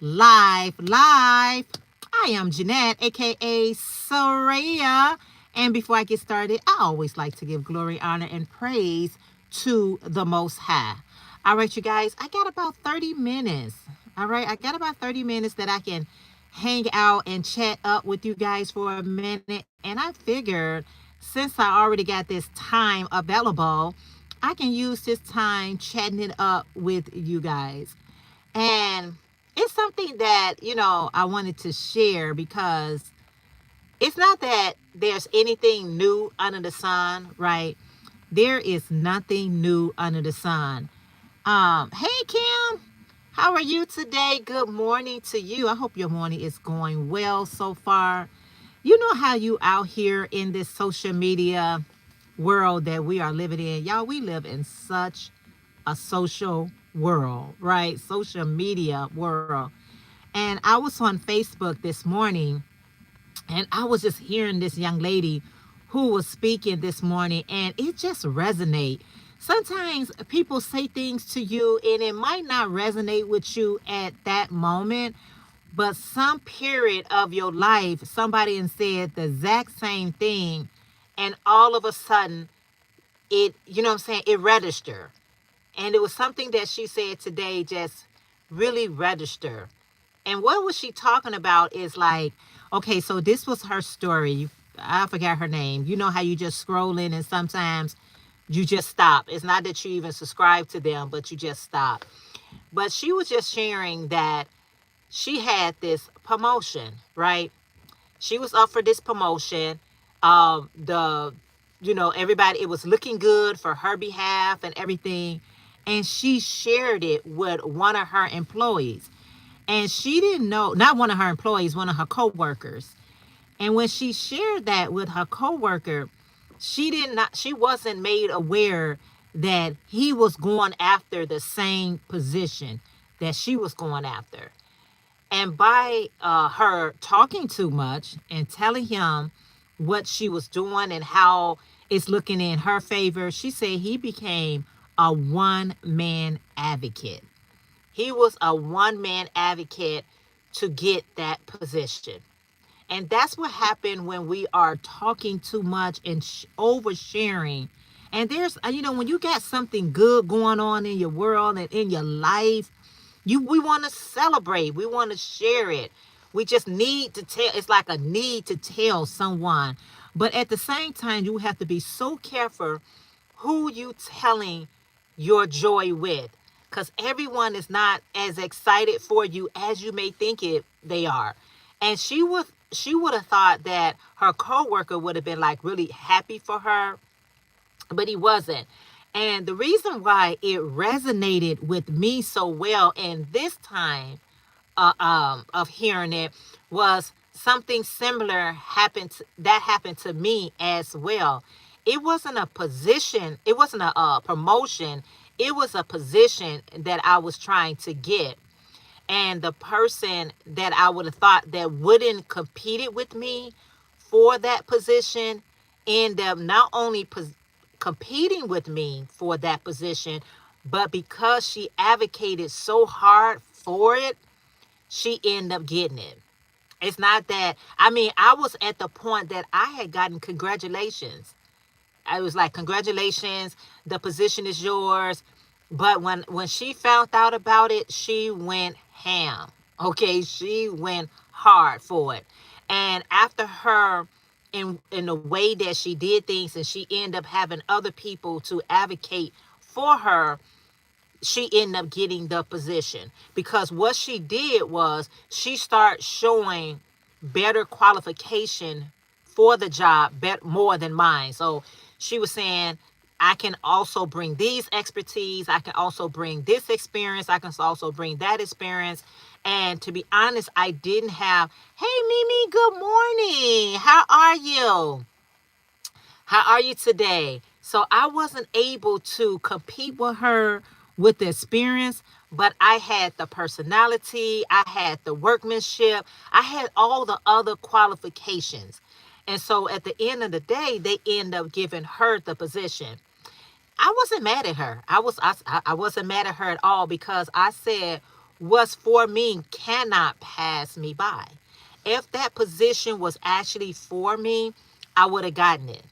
live. I am Jeanette, aka Sarayah. And before I get started, I always like to give glory, honor, and praise to the Most High. All right, you guys, I got about 30 minutes. All right, I got about 30 minutes that I can hang out and chat up with you guys for a minute. And I figured since I already got this time available, I can use this time chatting it up with you guys. And it's something that, I wanted to share because it's not that there's anything new under the sun, right? There is nothing new under the sun. Hey Kim, how are you today? Good morning to you. I hope your morning is going well so far. You know how you out here in this social media world that we are living in. Y'all, we live in such a social world, right? Social media world. And I was on Facebook this morning and I was just hearing this young lady who was speaking this morning and it just resonate. Sometimes people say things to you and it might not resonate with you at that moment, but some period of your life, somebody and said the exact same thing and all of a sudden it, it registered. And it was something that she said today just really registered. And what was she talking about is like, okay, so this was her story. I forgot her name. You know how you just scrolling and sometimes you just stop. It's not that you even subscribe to them, but you just stop. But she was just sharing that she had this promotion, right? She was up for this promotion. Everybody, it was looking good for her behalf and everything. And she shared it with one of her employees. And she didn't know, not one of her employees, one of her coworkers. And when she shared that with her coworker, she wasn't made aware that he was going after the same position that she was going after. And by her talking too much and telling him what she was doing and how it's looking in her favor, she said he became a one-man advocate. He was a one-man advocate to get that position. And that's what happened when we are talking too much and oversharing. And there's, when you got something good going on in your world and in your life, we want to celebrate. We want to share it. We just need to tell. It's like a need to tell someone. But at the same time, you have to be so careful who you telling your joy with. Because everyone is not as excited for you as you may think they are. And she would have thought that her coworker would have been like really happy for her, but he wasn't. And the reason why it resonated with me so well in this time of hearing it was something similar that happened to me as well. It wasn't a position, it wasn't a promotion, it was a position that I was trying to get. And the person that I would have thought that wouldn't compete it with me for that position end up not only competing with me for that position, but because she advocated so hard for it, she ended up getting it. It's not that, I was at the point that I had gotten congratulations. I was like, congratulations, the position is yours. But when she found out about it, she went ham. Okay, she went hard for it. And after her, in the way that she did things, and she ended up having other people to advocate for her, she ended up getting the position. Because what she did was she started showing better qualification for the job, more than mine. So she was saying, I can also bring these expertise. I can also bring this experience. I can also bring that experience. And to be honest, I didn't have, hey, Mimi, good morning. How are you? How are you today? So I wasn't able to compete with her with the experience, but I had the personality, I had the workmanship, I had all the other qualifications. And so at the end of the day, they end up giving her the position. I wasn't mad at her. I wasn't mad at her at all because I said, what's for me cannot pass me by. If that position was actually for me, I would have gotten it.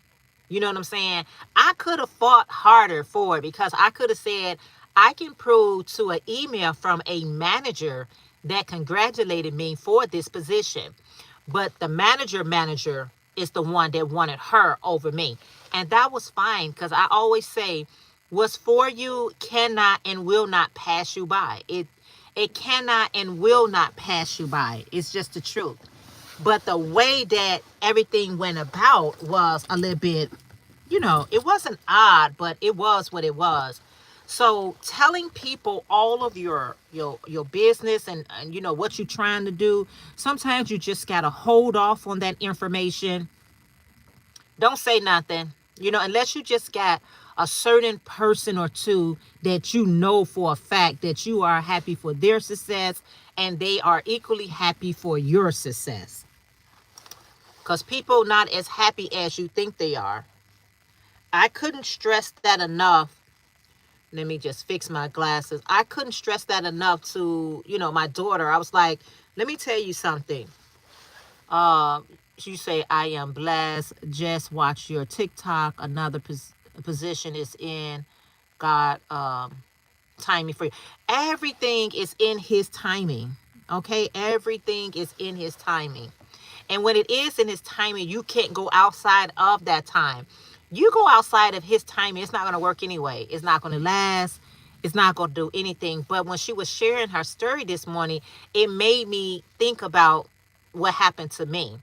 You know what I'm saying? I could have fought harder for it because I could have said, I can prove to an email from a manager that congratulated me for this position. But the manager is the one that wanted her over me. And that was fine because I always say, what's for you cannot and will not pass you by. It cannot and will not pass you by. It's just the truth. But the way that everything went about was a little bit, it wasn't odd, but it was what it was. So telling people all of your business and what you're trying to do, sometimes you just gotta hold off on that information. Don't say nothing, unless you just got a certain person or two that you know for a fact that you are happy for their success and they are equally happy for your success. Because people not as happy as you think they are. I couldn't stress that enough. Let me just fix my glasses. I couldn't stress that enough to, my daughter. I was like, let me tell you something. She say, I am blessed. Just watch your TikTok. Another position is in God timing for you. Everything is in his timing. Okay? Everything is in his timing. And when it is in his timing, you can't go outside of that time. You go outside of his timing, it's not going to work anyway. It's not going to last. It's not going to do anything. But when she was sharing her story this morning, it made me think about what happened to me.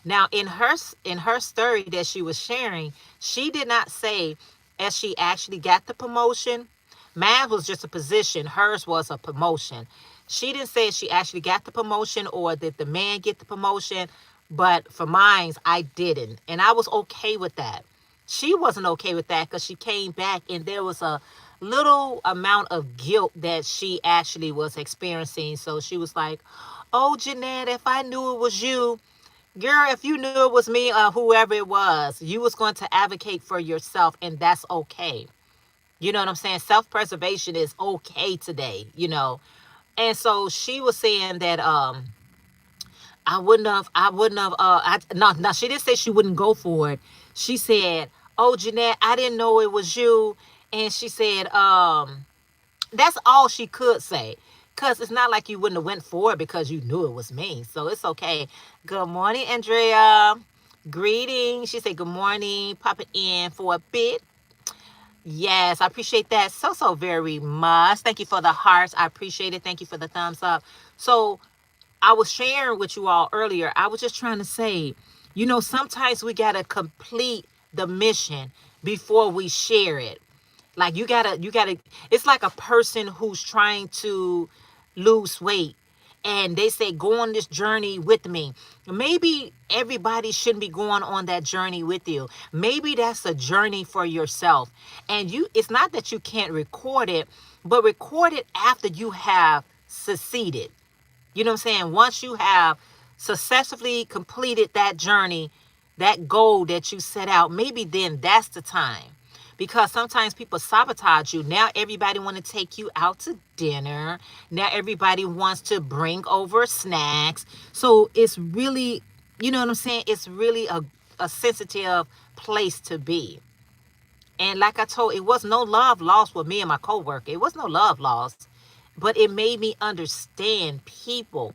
Now, in her story that she was sharing, she did not say as she actually got the promotion. Mine was just a position. Hers was a promotion. She didn't say she actually got the promotion or did the man get the promotion. But for mine, I didn't. And I was okay with that. She wasn't okay with that because she came back and there was a little amount of guilt that she actually was experiencing. So she was like, oh, Jeanette, if I knew it was you, girl, if you knew it was me or whoever it was, you was going to advocate for yourself, and that's okay. You know what I'm saying? Self-preservation is okay today. And so she was saying that no, she didn't say she wouldn't go for it. She said, oh, Jeanette, I didn't know it was you. And she said, that's all she could say. Because it's not like you wouldn't have went for it because you knew it was me. So it's okay. Good morning, Andrea. Greetings. She said, good morning. Pop it in for a bit. Yes, I appreciate that so very much. Thank you for the hearts. I appreciate it. Thank you for the thumbs up. So I was sharing with you all earlier. I was just trying to say, sometimes we got to complete the mission before we share it. Like you gotta, it's like a person who's trying to lose weight and they say, go on this journey with me. Maybe everybody shouldn't be going on that journey with you. Maybe that's a journey for yourself. And it's not that you can't record it, but record it after you have succeeded. You know what I'm saying? Once you have successfully completed that journey, that goal that you set out, maybe then that's the time. Because sometimes people sabotage you. Now everybody want to take you out to dinner. Now everybody wants to bring over snacks. So it's really, you know what I'm saying? It's really a sensitive place to be. And like I told, it was no love lost with me and my coworker. It was no love lost. But it made me understand people.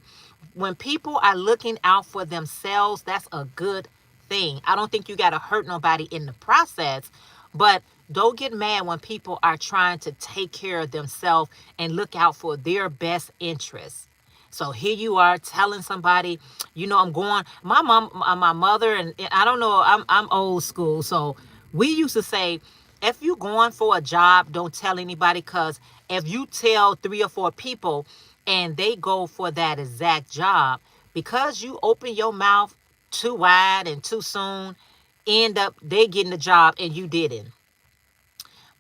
When people are looking out for themselves, that's a good thing. I don't think you got to hurt nobody in the process, but don't get mad when people are trying to take care of themselves and look out for their best interests. So here you are telling somebody, I'm going, my mom, my mother, and I don't know, I'm old school. So we used to say, if you going for a job, don't tell anybody, because if you tell 3 or 4 people and they go for that exact job, because you open your mouth too wide and too soon, end up they getting the job and you didn't.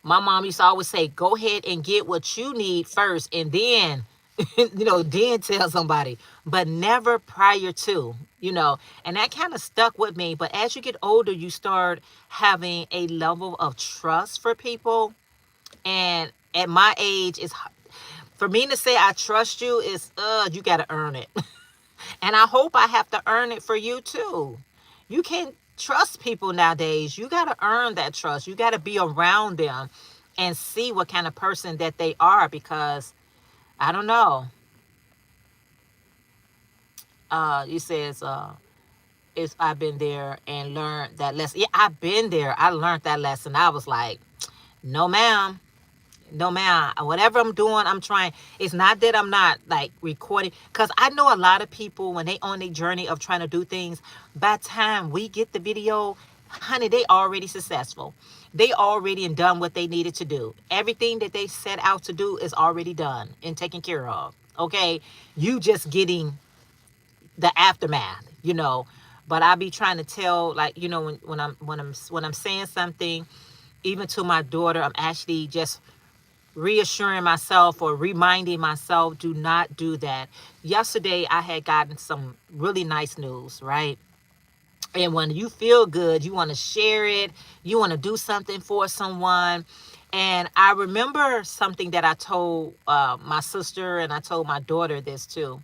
My mom used to always say, go ahead and get what you need first and then, then tell somebody, but never prior to. And that kind of stuck with me. But as you get older, you start having a level of trust for people. And at my age, For me to say I trust you is, you got to earn it. And I hope I have to earn it for you too. You can't trust people nowadays. You got to earn that trust. You got to be around them and see what kind of person that they are, because I don't know. You says, is I've been there and learned that lesson. Yeah, I've been there. I learned that lesson. I was like, no, ma'am. No, ma'am. Whatever I'm doing, I'm trying. It's not that I'm not like recording, because I know a lot of people when they on their journey of trying to do things. By the time we get the video, honey, they already successful. They already and done what they needed to do. Everything that they set out to do is already done and taken care of. Okay, you just getting the aftermath, you know. But I be trying to tell, like, you know, when I'm saying something, even to my daughter, I'm actually just reassuring myself or reminding myself, do not do that. Yesterday I had gotten some really nice news, right? And when you feel good, you want to share it, you want to do something for someone. And I remember something that I told my sister, and I told my daughter this too.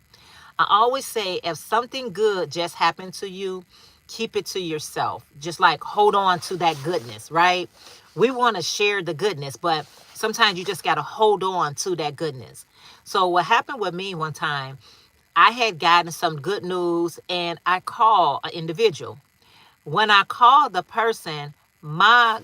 I always say, if something good just happened to you, keep it to yourself. Just like hold on to that goodness, right? We want to share the goodness, but sometimes you just got to hold on to that goodness. So what happened with me one time, I had gotten some good news and I called an individual. When I called the person, my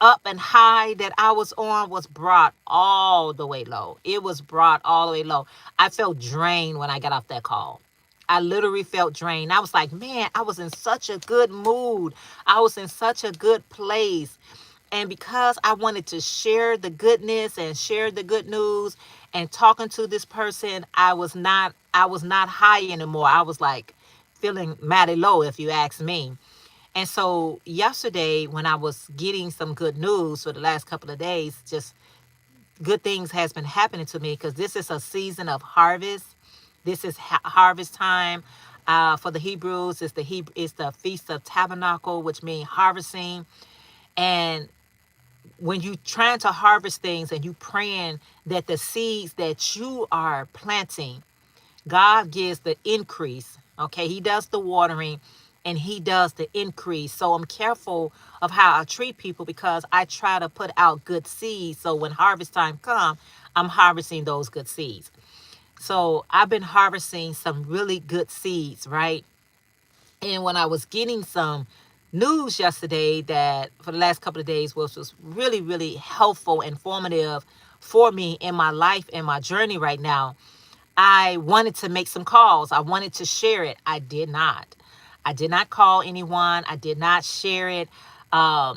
up and high that I was on was brought all the way low. It was brought all the way low. I felt drained when I got off that call. I literally felt drained. I was like, man, I was in such a good mood. I was in such a good place. And because I wanted to share the goodness and share the good news and talking to this person, I was not high anymore. I was like feeling mighty low, if you ask me. And so yesterday, when I was getting some good news for the last couple of days, just good things has been happening to me, because this is a season of harvest. This is harvest time. For the Hebrews, it's the Feast of Tabernacle, which means harvesting. And when you trying to harvest things and you praying that the seeds that you are planting, God gives the increase. Okay, He does the watering and He does the increase. So I'm careful of how I treat people, because I try to put out good seeds. So when harvest time comes, I'm harvesting those good seeds. So I've been harvesting some really good seeds, right? And when I was getting some news yesterday that for the last couple of days, which was really, really helpful, informative for me in my life and my journey right now, I wanted to make some calls. I wanted to share it. I did not. I did not call anyone. I did not share it. I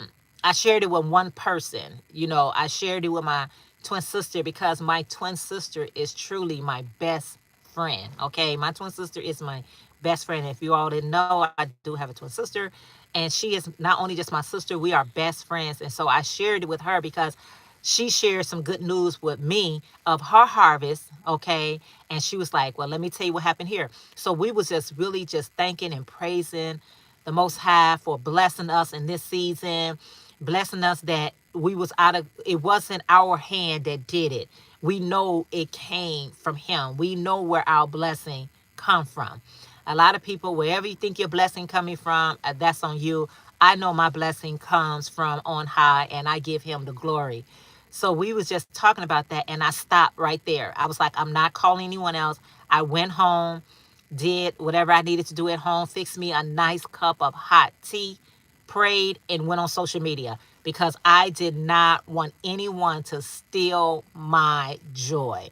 shared it with one person. You know, I shared it with my twin sister, because my twin sister is truly my best friend. Okay, my twin sister is my best friend. If you all didn't know, I do have a twin sister, and she is not only just my sister, we are best friends. And so I shared it with her because she shared some good news with me of her harvest. Okay, and she was like, well, let me tell you what happened here. So we was just really just thanking and praising the Most High for blessing us in this season, blessing us that we was out of, it wasn't our hand that did it. We know it came from Him. We know where our blessing come from. A lot of people, wherever you think your blessing coming from, that's on you. I know my blessing comes from on high, and I give Him the glory. So we was just talking about that, and I stopped right there. I was like, I'm not calling anyone else. I went home, did whatever I needed to do at home, fixed me a nice cup of hot tea, prayed, and went on social media, because I did not want anyone to steal my joy.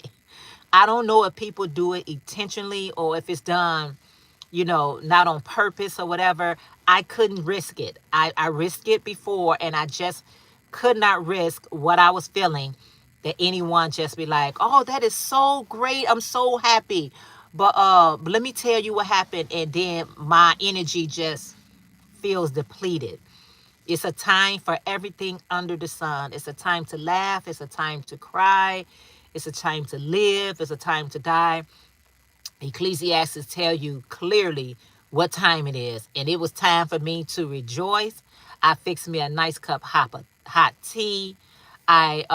I don't know if people do it intentionally or if it's done, not on purpose or whatever. I couldn't risk it. I risked it before, and I just could not risk what I was feeling, that anyone just be like, oh, that is so great. I'm so happy. But let me tell you what happened. And then my energy just feels depleted. It's a time for everything under the sun. It's a time to laugh. It's a time to cry. It's a time to live. It's a time to die. Ecclesiastes tell you clearly what time it is. And it was time for me to rejoice. I fixed me a nice cup hot tea. I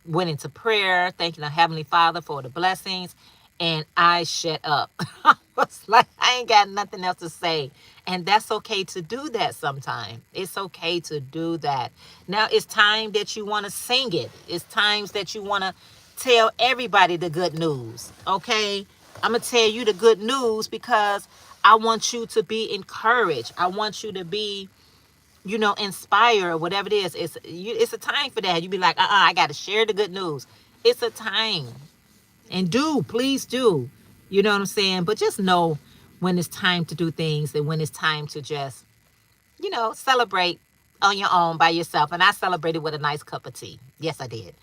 went into prayer, thanking the Heavenly Father for the blessings, and I shut up. I was like, I ain't got nothing else to say. And that's okay to do that sometimes. It's okay to do that. Now it's time that you want to sing it. It's times that you want to tell everybody the good news. Okay? I'm going to tell you the good news because I want you to be encouraged. I want you to be, inspire or whatever it is. It's a time for that. You be like, I got to share the good news. It's a time. And please do. You know what I'm saying? But just know when it's time to do things and when it's time to just, celebrate on your own by yourself. And I celebrated with a nice cup of tea. Yes, I did.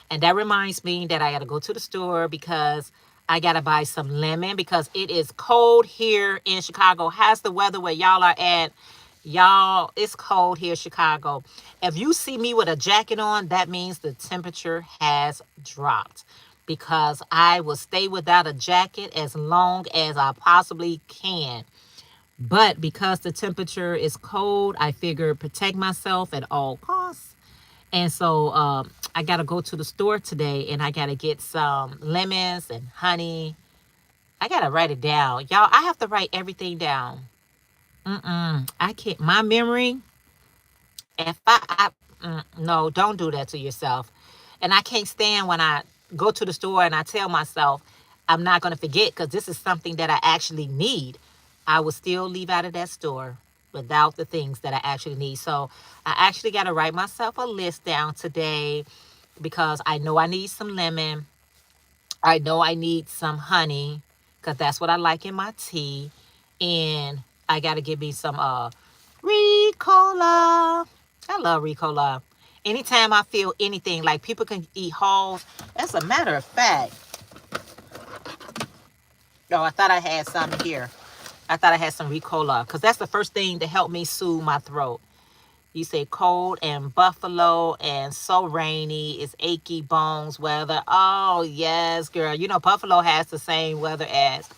And that reminds me that I got to go to the store because I got to buy some lemon because it is cold here in Chicago. How's the weather where y'all are at? Y'all, it's cold here in Chicago. If you see me with a jacket on, that means the temperature has dropped because I will stay without a jacket as long as I possibly can. But because the temperature is cold, I figure protect myself at all costs. And so I got to go to the store today and I got to get some lemons and honey. I got to write it down. Y'all, I have to write everything down. I can't. My memory, if no, don't do that to yourself. And I can't stand when I go to the store and I tell myself I'm not going to forget because this is something that I actually need. I will still leave out of that store without the things that I actually need. So I actually got to write myself a list down today because I know I need some lemon. I know I need some honey because that's what I like in my tea. And I got to give me some Ricola. I love Ricola. Anytime I feel anything, like people can eat wholes. As a matter of fact, oh, I thought I had some here. I thought I had some Ricola because that's the first thing to help me soothe my throat. You say cold and Buffalo and so rainy. It's achy bones weather. Oh, yes, girl. Buffalo has the same weather as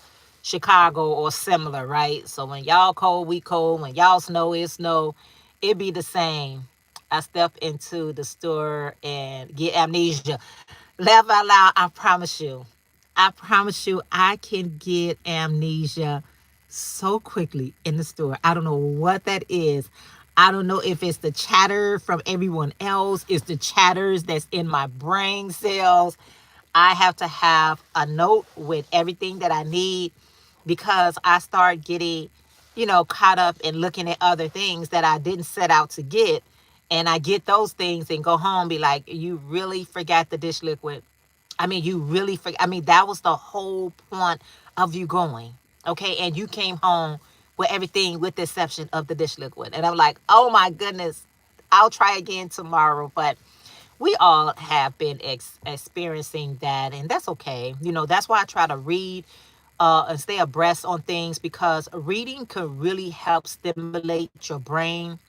Chicago or similar, right? So when y'all cold, we cold. When y'all snow, it snow. It be the same. I step into the store and get amnesia. Laugh out loud, I promise you. I promise you, I can get amnesia so quickly in the store. I don't know what that is. I don't know if it's the chatter from everyone else, it's the chatters that's in my brain cells. I have to have a note with everything that I need because I start getting, caught up in looking at other things that I didn't set out to get. And I get those things and go home, be like, you really forgot the dish liquid. I mean, you really forgot. I mean, that was the whole point of you going. Okay. And you came home with everything with the exception of the dish liquid. And I'm like, oh my goodness, I'll try again tomorrow. But we all have been experiencing that. And that's okay. That's why I try to read and stay abreast on things because reading can really help stimulate your brain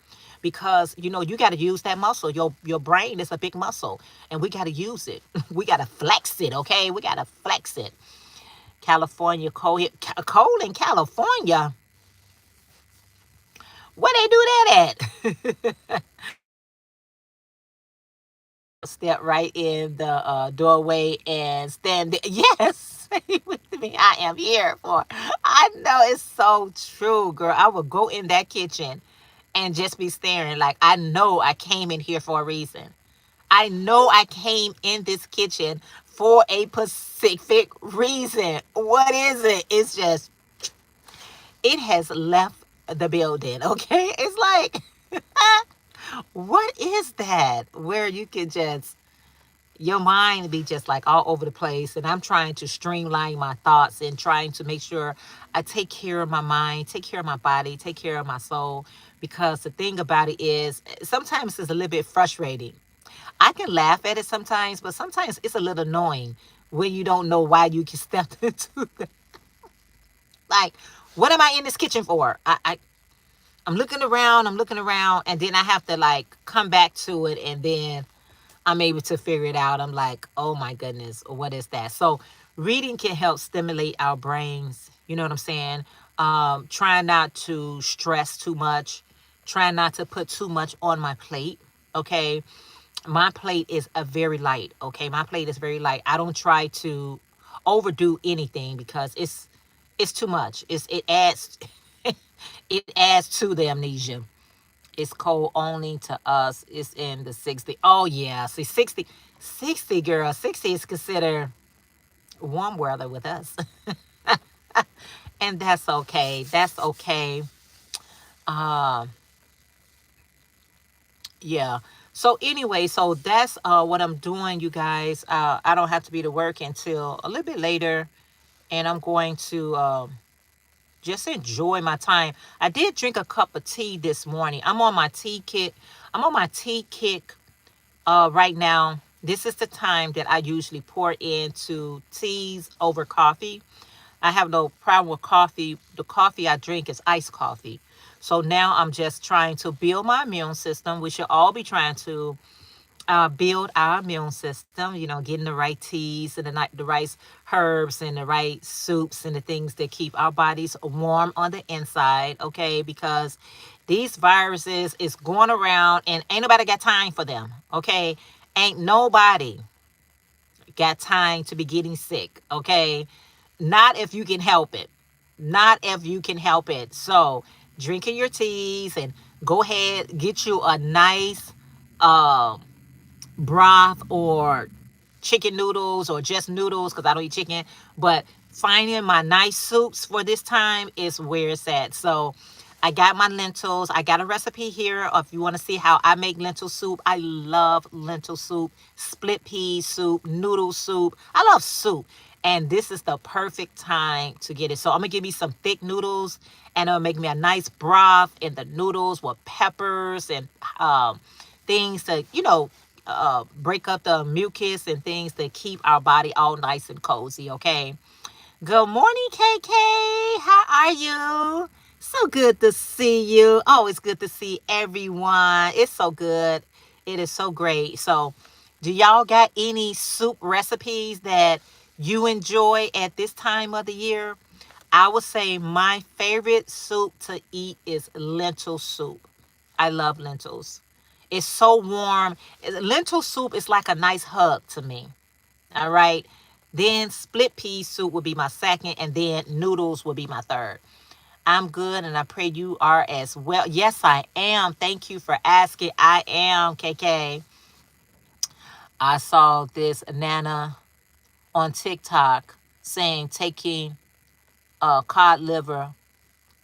because you got to use that muscle. Your brain is a big muscle and we got to use it. We got to flex it. Okay, we got to flex it. California cold, cold in California. Where they do that at? Step right in the doorway and stand there. Yes, with me. I am here for. I know it's so true, girl. I would go in that kitchen and just be staring like I know I came in here for a reason. I know I came in this kitchen for a specific reason. What is it? It's just it has left the building. Okay, it's like what is that? Where you can just your mind be just like all over the place. And I'm trying to streamline my thoughts and trying to make sure I take care of my mind, take care of my body, take care of my soul. Because the thing about it is sometimes it's a little bit frustrating. I can laugh at it sometimes, but sometimes it's a little annoying when you don't know why you can step into the like, what am I in this kitchen for? I'm looking around, and then I have to like come back to it, and then I'm able to figure it out. I'm like, oh my goodness, what is that? So reading can help stimulate our brains. You know what I'm saying? Trying not to stress too much, trying not to put too much on my plate. Okay. My plate is a very light. Okay, my plate is very light. I don't try to overdo anything because it's too much. It adds it adds to the amnesia. It's cold only to us. It's in the 60. Oh yeah, see 60, 60 girl, 60 is considered warm weather with us, and that's okay. That's okay. Um, yeah. So anyway, so that's what I'm doing, you guys. I don't have to be to work until a little bit later, and I'm going to just enjoy my time. I did drink a cup of tea this morning. I'm on my tea kick. I'm on my tea kick right now. This is the time that I usually pour into teas over coffee. I have no problem with coffee. The coffee I drink is iced coffee. So now I'm just trying to build my immune system. We should all be trying to build our immune system, getting the right teas and the right herbs and the right soups and the things that keep our bodies warm on the inside, okay? Because these viruses is going around and ain't nobody got time for them, okay? Ain't nobody got time to be getting sick, okay? Not if you can help it. Not if you can help it. So, drinking your teas and go ahead, get you a nice um broth or chicken noodles or just noodles because I don't eat chicken. But finding my nice soups for this time is where it's at. So I got my lentils. I got a recipe here if you want to see how I make lentil soup. I love lentil soup, split pea soup, noodle soup. I love soup. And this is the perfect time to get it. So I'm going to give me some thick noodles and it'll make me a nice broth in the noodles with peppers and things to, break up the mucus and things that keep our body all nice and cozy, okay? Good morning, KK. How are you? So good to see you. Always good to see everyone. It's so good. It is so great. So, do y'all got any soup recipes that you enjoy at this time of the year? I would say my favorite soup to eat is lentil soup. I love lentils. It's so warm. Lentil soup is like a nice hug to me. All right. Then split pea soup would be my second, and then noodles would be my third. I'm good, and I pray you are as well. Yes, I am. Thank you for asking. I am, KK. I saw this Nana on TikTok saying taking cod liver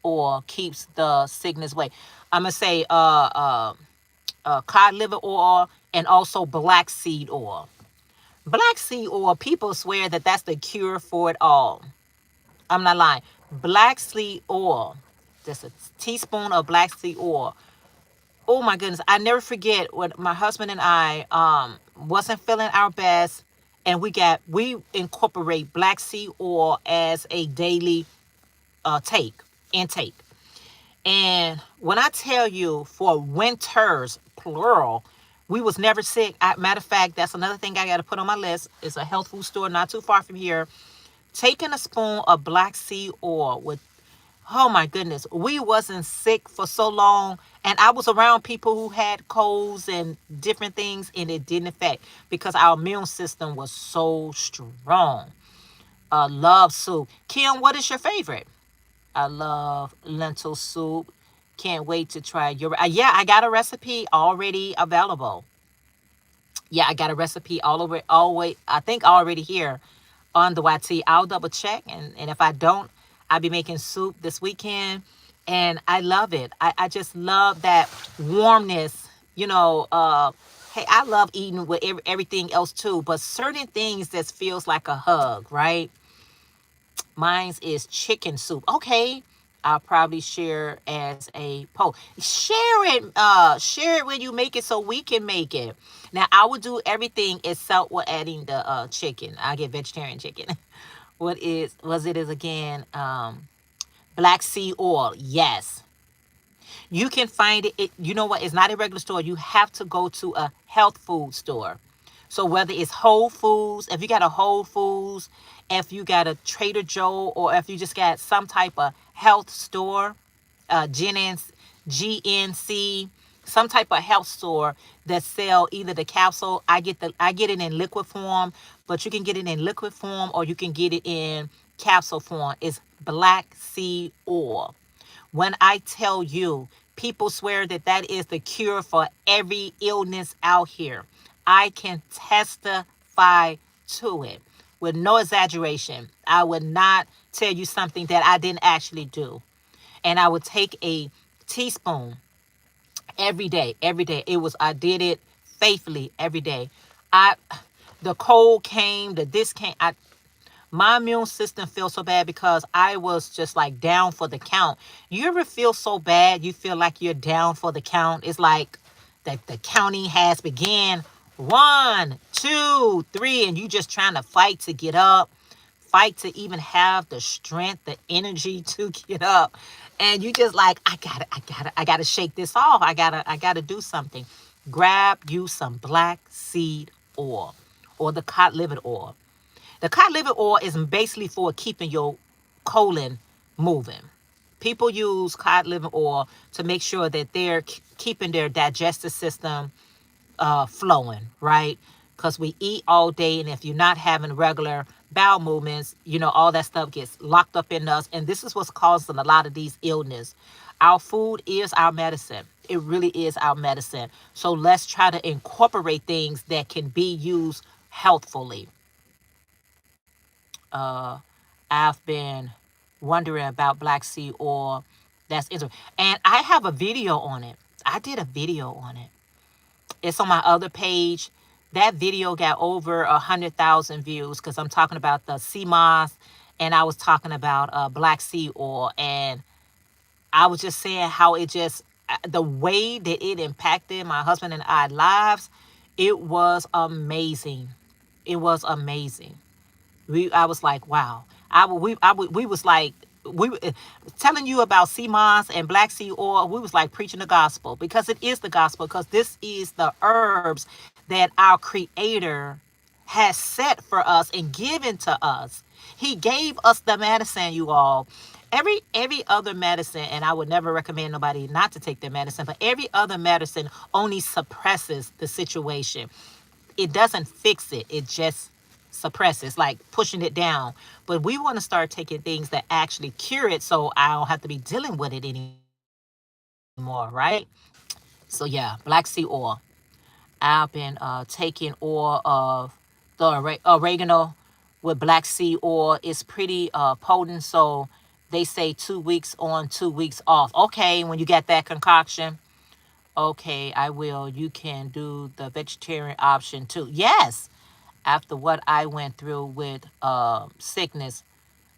oil keeps the sickness away. I'm gonna say cod liver oil and also black seed oil. Black seed oil, people swear that that's the cure for it all. I'm not lying. Black seed oil, just a teaspoon of black seed oil. Oh my goodness, I never forget when my husband and I wasn't feeling our best, and we incorporate black seed oil as a daily take intake. And when I tell you for winters, plural, we was never sick. Matter of fact, that's another thing I got to put on my list. It's a health food store not too far from here. Taking a spoon of black seed oil with, oh my goodness, we wasn't sick for so long. And I was around people who had colds and different things, and it didn't affect because our immune system was so strong. Love soup. Kim, what is your favorite? I love lentil soup. Can't wait to try your. Yeah, I got a recipe already available. Yeah, I got a recipe all over, always. I think already here on the YT. I'll double check, and if I don't, I'll be making soup this weekend, and I love it. I just love that warmness. Hey, I love eating with everything else too, but certain things that feels like a hug, right? Mine's is chicken soup. Okay. I'll probably share as a post. Share it when you make it so we can make it. Now I will do everything except with adding the chicken. I get vegetarian chicken. Was it is again black seed oil. Yes. You can find it. You know what? It's not a regular store. You have to go to a health food store. So whether it's Whole Foods, if you got a Whole Foods, if you got a Trader Joe, or if you just got some type of health store, GNC, some type of health store that sell either the capsule. I get it in liquid form, but you can get it in liquid form or you can get it in capsule form. It's black seed oil. When I tell you, people swear that that is the cure for every illness out here. I can testify to it with no exaggeration. I would not tell you something that I didn't actually do. And I would take a teaspoon every day, every day. I did it faithfully every day. I, the cold came, the this came. My immune system feels so bad because I was just like down for the count. You ever feel so bad you feel like you're down for the count? It's like the counting has began. 1, 2, 3, and you just trying to fight to get up, fight to even have the strength, the energy to get up. And you just like, I gotta shake this off. I gotta do something. Grab you some black seed oil or the cod liver oil. The cod liver oil is basically for keeping your colon moving. People use cod liver oil to make sure that they're keeping their digestive system flowing, right? Because we eat all day, and if you're not having regular bowel movements, you know, all that stuff gets locked up in us. And this is what's causing a lot of these illness. Our food is our medicine. It really is our medicine. So let's try to incorporate things that can be used healthfully. uh I've been wondering about black seed oil. That's interesting. And I have a video on it. I did a video on it. It's on my other page. That video got over 100,000 views because I'm talking about the sea moss and I was talking about black seed oil. And I was just saying how it just, the way that it impacted my husband and I lives, it was amazing. It was amazing. I was like, wow. We was like, we telling you about sea moss and black seed oil. We was like preaching the gospel because it is the gospel, because this is the herbs that our creator has set for us and given to us. He gave us the medicine, you all. Every other medicine, and I would never recommend nobody not to take their medicine, but every other medicine only suppresses the situation. It doesn't fix it. It just suppresses, like pushing it down. But we want to start taking things that actually cure it so I don't have to be dealing with it anymore, right? So yeah, black seed oil. I've been taking oil of the oregano with black seed oil. It's pretty potent. So they say 2 weeks on, 2 weeks off. Okay, when you get that concoction, okay, I will. You can do the vegetarian option too. Yes, after what I went through with sickness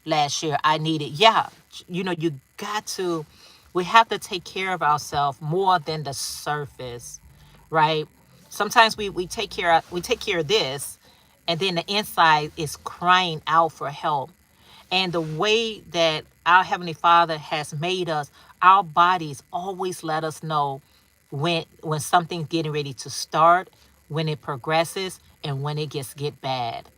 last year, I needed, yeah, you know, you got to, we have to take care of ourselves more than the surface, right? Sometimes we take care of this, and then the inside is crying out for help. And the way that our Heavenly Father has made us, our bodies always let us know when something's getting ready to start, when it progresses, and when it get bad.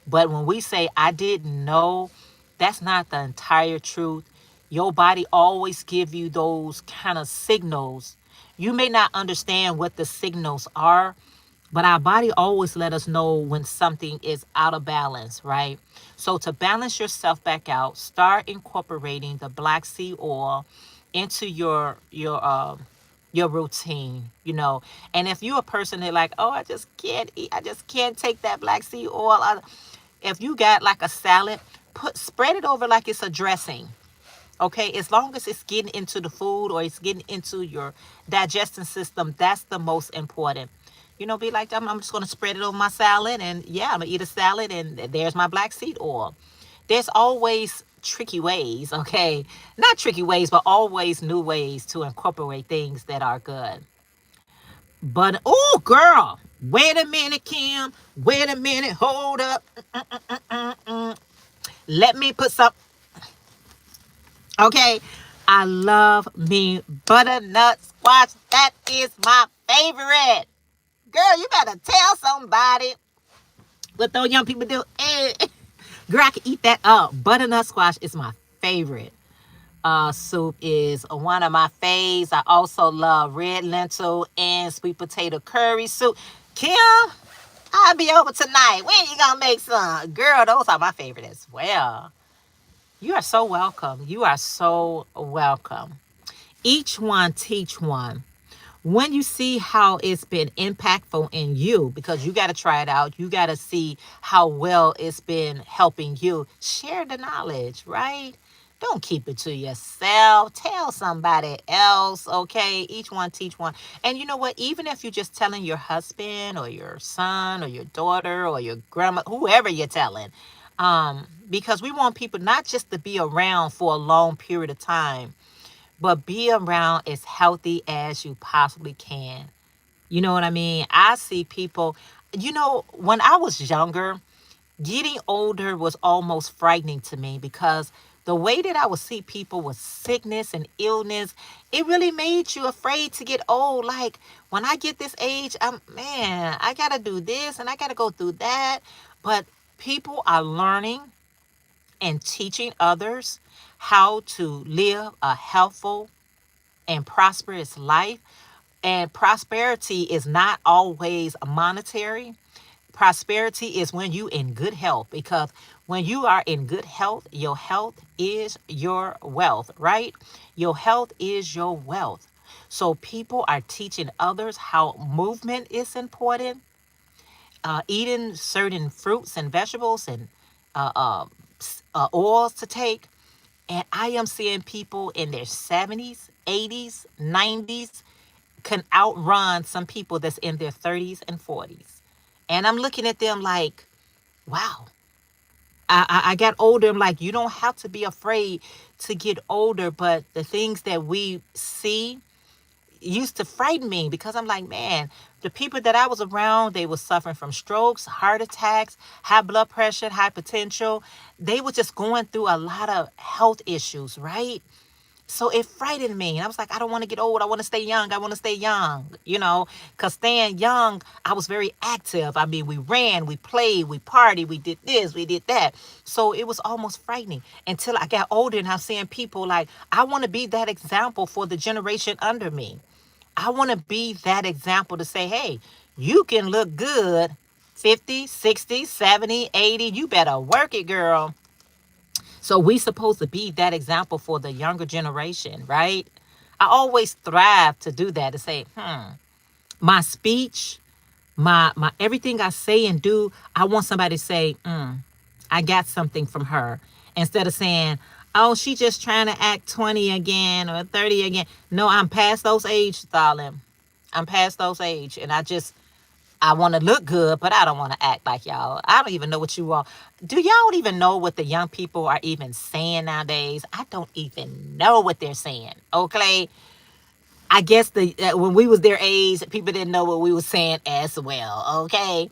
But when we say I didn't know, that's not the entire truth. Your body always give you those kind of signals. You may not understand what the signals are, but our body always let us know when something is out of balance, right? So to balance yourself back out, start incorporating the black seed oil into your routine, you know. And if you're a person that like, oh, I just can't eat, I just can't take that black seed oil. If you got like a salad, spread it over like it's a dressing. Okay, as long as it's getting into the food or it's getting into your digestion system, that's the most important. You know, be like, I'm just going to spread it over my salad, and yeah, I'm going to eat a salad, and there's my black seed oil. There's always tricky ways, okay? Not tricky ways, but always new ways to incorporate things that are good. But, oh, girl, wait a minute, Kim. Wait a minute. Hold up. Let me put some. Okay. I love me butternut squash. That is my favorite. Girl, you better tell somebody what those young people do. Girl, I can eat that up. Butternut squash is my favorite. soup is one of my faves. I also love red lentil and sweet potato curry soup. Kim, I'll be over tonight. When you gonna make some? Girl, those are my favorite as well. You are so welcome. You are so welcome. Each one teach one. When you see how it's been impactful in you, because you got to try it out, you got to see how well it's been helping you, share the knowledge, right? Don't keep it to yourself. Tell somebody else, okay? Each one teach one. And you know what? Even if you're just telling your husband or your son or your daughter or your grandma, whoever you're telling, because we want people not just to be around for a long period of time, but be around as healthy as you possibly can. You know what I mean? I see people, when I was younger, getting older was almost frightening to me because the way that I would see people with sickness and illness, it really made you afraid to get old. Like when I get this age, I got to do this and I got to go through that. But people are learning and teaching others how to live a healthful and prosperous life. And prosperity is not always monetary. Prosperity is when you in good health, because when you are in good health, your health is your wealth, right? Your health is your wealth. So people are teaching others how movement is important, eating certain fruits and vegetables and uh, uh, oils to take. And I am seeing people in their 70s, 80s, 90s can outrun some people that's in their 30s and 40s. And I'm looking at them like, wow. I got older. I'm like, you don't have to be afraid to get older. But the things that we see used to frighten me because I'm like, man, the people that I was around, they were suffering from strokes, heart attacks, high blood pressure, hypertension. They were just going through a lot of health issues, right? So it frightened me. And I was like, I don't want to get old. I want to stay young. I want to stay young, because staying young, I was very active. I mean, we ran, we played, we partied, we did this, we did that. So it was almost frightening until I got older and I'm seeing people like, I want to be that example for the generation under me. I want to be that example to say, hey, you can look good 50, 60, 70, 80. You better work it, girl. So we supposed to be that example for the younger generation, right? I always thrive to do that, to say, my speech, my everything I say and do, I want somebody to say, I got something from her. Instead of saying, oh, she just trying to act 20 again or 30 again. No, I'm past those age, darling. I'm past those age. And I want to look good, but I don't want to act like y'all. I don't even know what you all do. Y'all even know what the young people are even saying nowadays? I don't even know what they're saying. Okay, I guess the when we was their age, people didn't know what we were saying as well. Okay,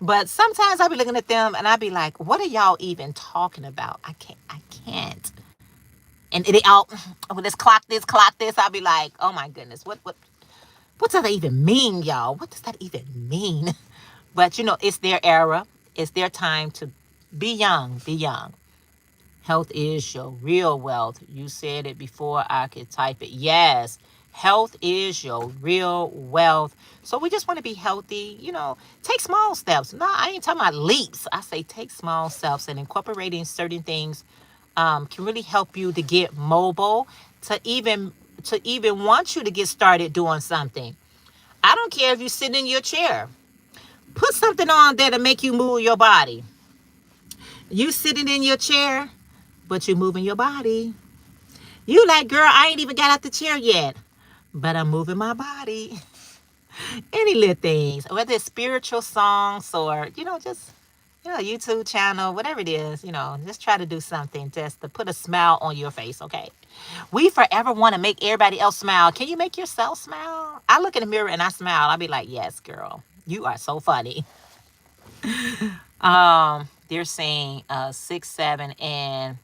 but sometimes I be looking at them and I be like, "What are y'all even talking about?" I can't. I can't. And they all, well, let's clock this, clock this. I'll be like, "Oh my goodness, what does that even mean, y'all? What does that even mean?" But it's their era. It's their time to be young. Be young. Health is your real wealth. You said it before I could type it. Yes. Health is your real wealth. So we just want to be healthy. Take small steps. No, I ain't talking about leaps. I say take small steps, and incorporating certain things can really help you to get mobile, to even want you to get started doing something. I don't care if you sit in your chair. Put something on there to make you move your body. You sitting in your chair, but you moving your body. You like, girl, I ain't even got out the chair yet, but I'm moving my body. Any little things, whether it's spiritual songs or, just, YouTube channel, whatever it is, just try to do something just to put a smile on your face, okay? We forever want to make everybody else smile. Can you make yourself smile? I look in the mirror and I smile. I'll be like, yes, girl, you are so funny. They're saying 6, 7, and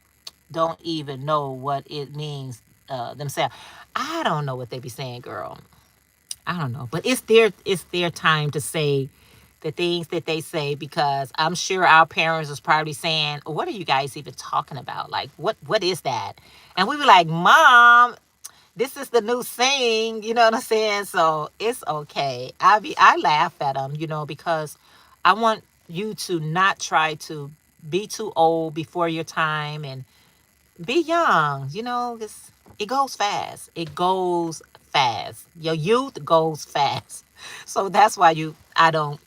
don't even know what it means themselves. I don't know what they be saying, girl. I don't know, but it's their time to say the things that they say, because I'm sure our parents was probably saying, "What are you guys even talking about? Like, what is that?" And we were like, "Mom, this is the new thing." You know what I'm saying? So it's okay. I laugh at them, because I want you to not try to be too old before your time, and be young. It goes fast. It goes fast. Your youth goes fast. So that's why I don't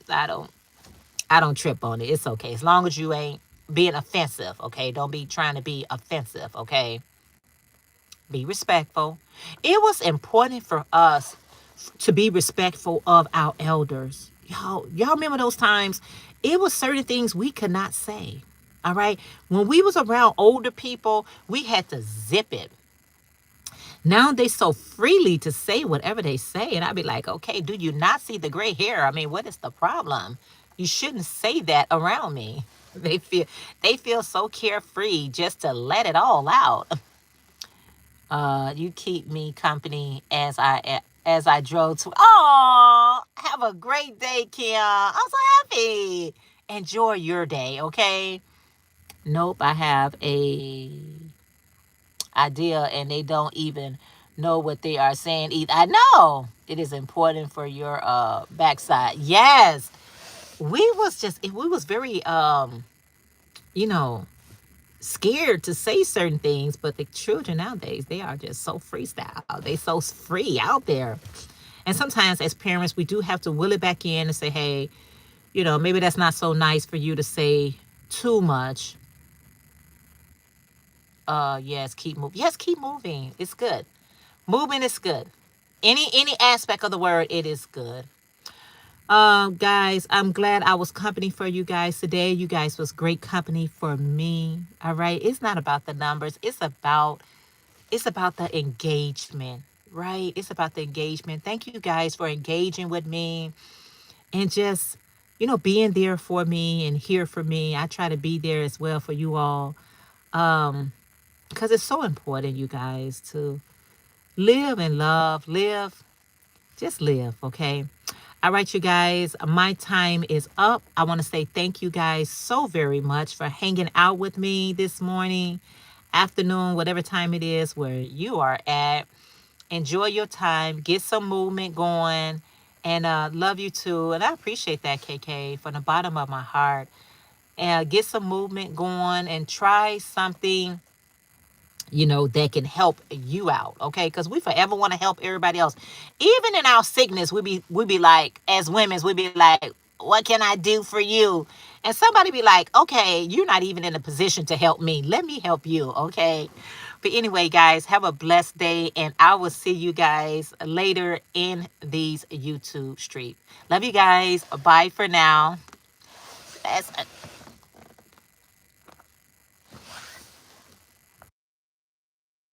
trip on it. It's okay. As long as you ain't being offensive, okay? Don't be trying to be offensive, okay? Be respectful. It was important for us to be respectful of our elders. Y'all remember those times? It was certain things we could not say. All right. When we was around older people, we had to zip it. Now they so freely to say whatever they say. And I'd be like, okay, do you not see the gray hair? I mean, what is the problem? You shouldn't say that around me. They feel so carefree just to let it all out. You keep me company as I drove to. Oh, have a great day, Kim. I'm so happy. Enjoy your day, okay? Nope, I have a idea, and they don't even know what they are saying either. I know it is important for your backside. Yes, we was very you know scared to say certain things, but the children nowadays, they are just so freestyle. They so free out there. And sometimes as parents, we do have to will it back in and say, hey, maybe that's not so nice for you to say too much. Yes, keep moving. Yes, keep moving. It's good. Moving is good. Any aspect of the word, it is good. Guys, I'm glad I was company for you guys today. You guys was great company for me. All right. It's not about the numbers. It's about the engagement, right? It's about the engagement. Thank you guys for engaging with me, and just, being there for me and here for me. I try to be there as well for you all. Because it's so important, you guys, to live and love, just live, okay? All right, you guys, my time is up. I want to say thank you guys so very much for hanging out with me this morning, afternoon, whatever time it is where you are at. Enjoy your time, get some movement going, and love you too. And I appreciate that, KK, from the bottom of my heart. And get some movement going and try something that can help you out, okay? Because we forever want to help everybody else. Even in our sickness, we be like, as women, we be like, what can I do for you? And somebody be like, okay, you're not even in a position to help me. Let me help you, okay? But anyway, guys, have a blessed day, and I will see you guys later in these YouTube streets. Love you guys. Bye for now. That's